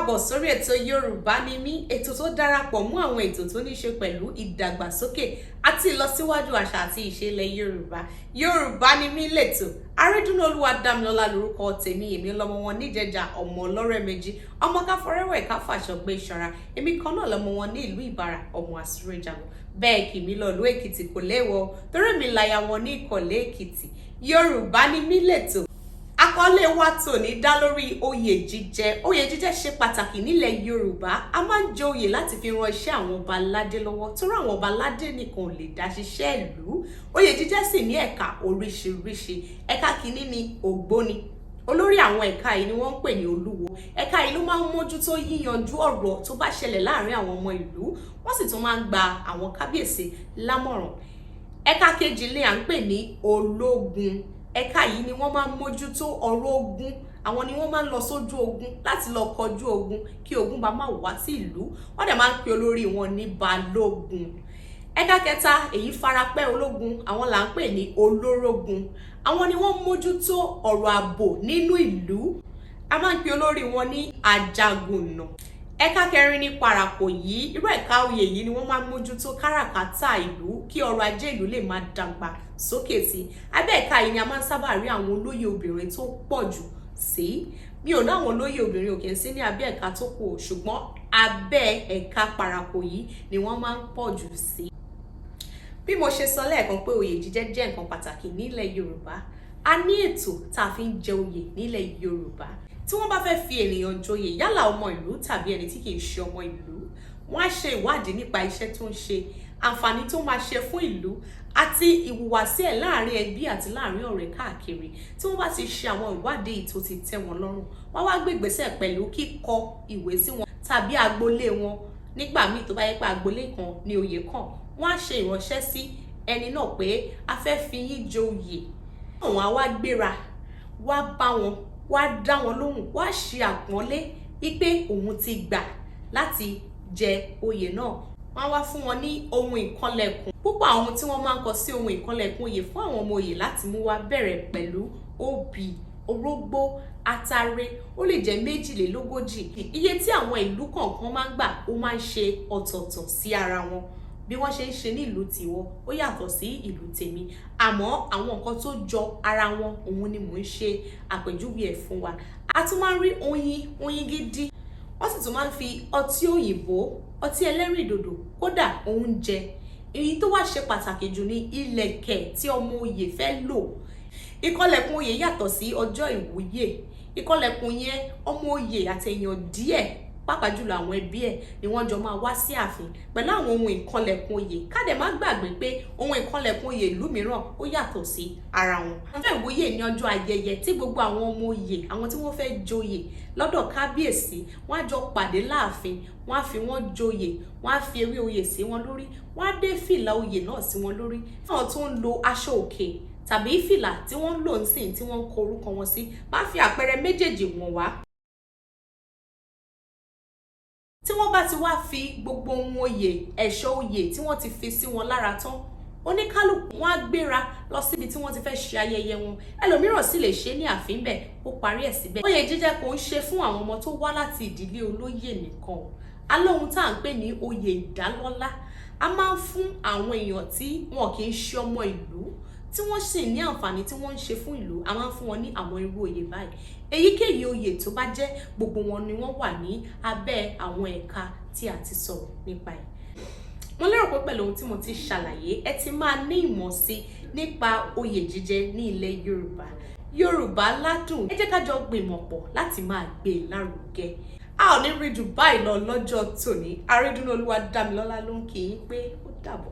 káàbọ̀ sórí ètò Yorùbá ni mí, ètò tó darapọ̀ mọ́ àwọn ètò tó ní ṣe pẹ̀lú ìdàgbàsókè àti ìlọsíwájú àṣà àti ìṣe ilẹ̀ Yorùbá. Yorùbá ni mí lètò. Arídùnnúolúwadámilọ́lá lórúkọ tèmi, èmi lọmọ wọn níjẹ̀jà ọmọ ọlọ́rẹ́ méjì, ọmọ káfọrẹ́wẹ̀ káfàṣọgbé ìṣọ̀ra, èmi kan náà lọmọ wọn ní ìlú Ìbàrà, ọmọ àsúrẹ́jàmọ̀. Bẹ́ẹ̀ kì mí lọ ìlú Èkìtì kò léèwọ̀, torí mi láya wọn ní Ìkọ̀lé Èkìtì. Yorùbá ni mí lètò. Àkọlé wa tòní dá lórí oyè jíjẹ. Oyè jíjẹ ṣe pàtàkì nílẹ̀ Yorùbá. A máa ń jẹ oyè láti fi ran iṣẹ́ àwọn ọba aládé lọ́wọ́. Torí àwọn ọba aládé nìkan ò lè dá ṣiṣẹ́ ìlú. Oyè jíjẹ sì ní ẹ̀ka oríṣiríṣi. Ẹ̀ka kìíní ni ògbóni. Olórí àwọn ẹ̀ka yìí ni wọ́n ń pè ní olúwo. Ẹ̀ka yìí ló máa ń mójútó yíyanjú ọ̀rọ̀ tó bá ṣẹlẹ̀ láàárín àwọn ọmọ ìlú. Wọ́n sì tún máa ń gba àwọn kábíyèsí lámọ̀ràn. Ẹ̀ka kejì ni à ń pè ní ológun. Ẹ̀ka yìí ni wọ́n máa ń mójútó ọ̀rọ̀ ogun. Àwọn ni wọ́n máa ń lọ sójú ogun láti lọ kọjú ogun kí ogun bá má wá sí ìlú. Wọ́n dẹ̀ máa ń pe olórí wọn ní balógun. Ẹ̀ka kẹta èyí farapẹ́ ológun, àwọn là ń pè ní olórógun. Àwọn ni wọ́n mójútó ọ̀rọ̀ ààbò nínú ìlú. A máa ń pe olórí wọn ní ajagunà. Ẹ̀ka kẹrin ní parapọ̀ yìí, irú ẹ̀ka oyè yìí ni wọ́n máa ń mójútó káràkátà ìlú kí ọrọ̀ ajé ìlú lè máa dàgbà sókè sí. Abẹ́ ẹ̀ka yìí ni a máa ń sábà rí àwọn olóyè obìnrin tó pọ̀ jù sí. Mi ò láwọn olóyè obìnrin òkè sí ní abẹ́ ẹ̀ka tó kù, ṣùgbọ́n abẹ́ ẹ̀ka parapọ̀ yìí ni wọ́n máa ń pọ̀ jù sí. Bí mo ṣe sọ lẹ́ẹ̀kan pé oyè jíjẹ jẹ́ nǹkan pàtàkì nílẹ̀ Yorùbá, a ní ètò tá a fi ń jẹ oyè nílẹ̀ Yorùbá. Tí wọ́n bá fẹ́ fi ènìyàn joyè, yálà ọmọ ìlú tàbí ẹni tí kì í ṣe ọmọ ìlú, wọ́n á ṣe ìwádìí nípa iṣẹ́ tó ń ṣe, àǹfààní tó máa ṣe fún ìlú àti ìhùwàsí ẹ̀ láàrin ẹbí àti láàrin ọ̀rẹ́ káàkiri. Tí wọ́n bá ti ṣe àwọn ìwádìí tó ti tẹ́ wọn lọ́rùn, wọ́n wá gbé ìgbésẹ̀ pẹ̀lú kíkọ ìwé sí wọn tàbí agboolé wọn. Nígbà míì tó bá yẹ pé agboolé kan ni oyè kàn, wọ́n á ṣe ìránṣẹ́ sí ẹni náà pé a fẹ́ fi yín joyè. Àwọn á wá gbéra, wá bá wọn, wá dá wọn lóhùn, wá ṣe àpọ́nlé wípé òun ti gbà láti jẹ oyè náà. Wọ́n wá fún wọn ní ohun ìkànlẹ̀kùn. Púpọ̀ àwọn tí wọ́n máa ń kọ sí ohun ìkànlẹ̀kùn oyè fún àwọn ọmọ oyè láti mú wá bẹ̀rẹ̀ pẹ̀lú obì, orógbó, atare, ó lè jẹ́ 42. Iye tí àwọn ìlú kọ̀ọ̀kan máa ń gbà ó máa ń ṣe ọ̀tọ̀ọ̀tọ̀ sí ara wọn. Bí wọ́n ṣe ń ṣe ní ìlú tiwọn ó yàtọ̀ sí ìlú tèmi, àmọ́ àwọn nǹkan tó jọ ara wọn òun ni mò ń ṣe àpèjúwe ẹ̀ fún wa. A tún máa ń rí oyin gidi. Wọ́n sì tún máa ń fi ọtí òyìnbó, ọtí ẹlẹ́rìndòdò, kódà oúnjẹ. Èyí tó wá ṣe pàtàkì jù ní ìlẹ̀kẹ̀ tí ọmọ oyè fẹ́ lò. Ìkànlẹ̀kùn oyè yàtọ̀ sí ọjọ́ ìwúyè. Ìkànlẹ̀kùn yẹn ọmọ oyè àti èèyàn díẹ̀, pàápàá jùlọ àwọn ẹbí ẹ̀ ni wọ́n jọ máa wá sí ààfin pẹ̀lú àwọn ohun ìkànlẹ̀kùn oyè. Ká dẹ̀ má gbàgbé pé ohun ìkànlẹ̀kùn oyè ìlú mìíràn ó yàtọ̀ sí ara wọn. Ọjọ́ ìwúyè ní ọjọ́ ayẹyẹ tí gbogbo àwọn ọmọ oyè, àwọn tí wọ́n fẹ́ joyè lọ́dọ̀ kábíyèsí, wọ́n á jọ pàdé láàfin, wọ́n á fi wọ́n joyè, wọ́n á fi ewé oyè sí wọn lórí, wọ́n á dé fìlà oyè náà sí wọn lórí. Àwọn tó ń lo aṣọ òkè tàbí fìlà tí wọ́n ń lò ń sìn tí wọ́n ń kọ orúkọ wọn sí, bá fi àpẹẹrẹ méjèèjì wọ̀n wá. Tí wọ́n bá ti wá fi gbogbo ohun oyè, ẹ̀ṣọ́ oyè tí wọ́n ti fi sí wọn lára tán, oníkálùkù wọn á gbéra lọ síbi tí wọ́n ti fẹ́ ṣe ayẹyẹ wọn. Ẹlòmíràn sì lè ṣe ní ààfin bẹ́ẹ̀ ó parí ẹ̀ síbẹ̀. Oyè jíjẹ kò ń ṣe fún àwọn ọmọ tó wá láti ìdílé olóyè nìkan. Alóhun tá à ń pè ní oyè ìdálọ́lá. A máa ń fún àwọn èèyàn tí wọn kì í ṣe ọmọ ìlú, tí wọ́n sì ní àǹfààní tí wọ́n ń ṣe fún ìlú. A máa ń fún wọn ní àwọn irú oyè báyìí. Èyíkéyìí oyè tó bá jẹ́, gbogbo wọn ni wọ́n wà ní abẹ́ àwọn ẹ̀ka tí a ti sọ̀rọ̀ nípa ẹ̀. Mo lérò pé pẹ̀lú ohun tí mo ti ṣàlàyé, ẹ ti máa ní ìmọ̀ sí nípa oyè jíjẹ ní ilẹ̀ Yorùbá. Yorùbá ládùn. Ẹ jẹ́ ká jọ gbìmọ̀ pọ̀ láti máa gbé e lárugẹ. A ò ní rí jù báyìí lọ lọ́jọ́ tòní. Arídùnnúolúwadámilọ́lá ló ń kí yín pé ó dàbọ̀.